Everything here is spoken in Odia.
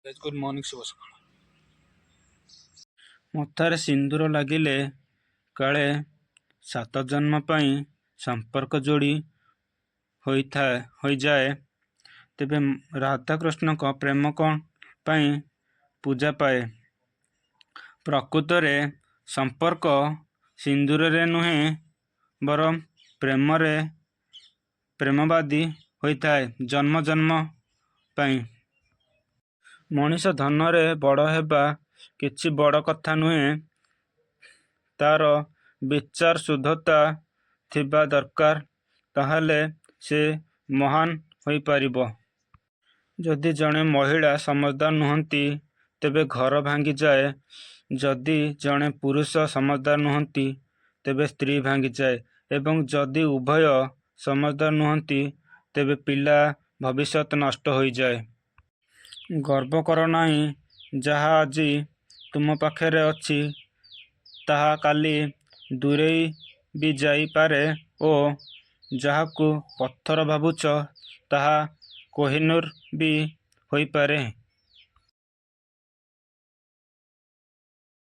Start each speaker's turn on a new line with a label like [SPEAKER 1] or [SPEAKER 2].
[SPEAKER 1] ଗୁଡ୍ ମର୍ଣ୍ଣିଂ, ଶୁଭ ସକାଳ। ମଥାରେ ସିନ୍ଦୁର ଲାଗିଲେ କାଳେ 7 ଜନ୍ମ ପାଇଁ ସମ୍ପର୍କ ଯୋଡ଼ି ହୋଇଯାଏ। ତେବେ ରାଧାକୃଷ୍ଣଙ୍କ ପ୍ରେମ କ'ଣ ପାଇଁ ପୂଜା ପାଏ? ପ୍ରକୃତରେ ସମ୍ପର୍କ ସିନ୍ଦୁରରେ ନୁହେଁ, ବରଂ ପ୍ରେମରେ ପ୍ରେମବାଦୀ ହୋଇଥାଏ ଜନ୍ମ ଜନ୍ମ ପାଇଁ। ମଣିଷ ଧନରେ ବଡ଼ ହେବା କିଛି ବଡ଼ କଥା ନୁହେଁ। ତା'ର ବିଚାର ଶୁଦ୍ଧତା ଥିବା ଦରକାର, ତାହେଲେ ସେ ମହାନ୍ ହୋଇପାରିବ। ଯଦି ଜଣେ ମହିଳା ସମଝଦାର ନୁହନ୍ତି, ତେବେ ଘର ଭାଙ୍ଗିଯାଏ। ଯଦି ଜଣେ ପୁରୁଷ ସମଝଦାର ନୁହନ୍ତି, ତେବେ ସ୍ତ୍ରୀ ଭାଙ୍ଗିଯାଏ ଏବଂ ଯଦି ଉଭୟ ସମଝଦାର ନୁହନ୍ତି, ତେବେ ପିଲା ଭବିଷ୍ୟତ ନଷ୍ଟ ହୋଇଯାଏ। ଗର୍ବ କର ନାହିଁ। ଯାହା ଆଜି ତୁମ ପାଖରେ ଅଛି, ତାହା କାଲି ଦୂରେଇ ବି ଯାଇପାରେ ଓ ଯାହାକୁ ପଥର ଭାବୁଛ, ତାହା କୋହିନୂର ବି ହୋଇପାରେ।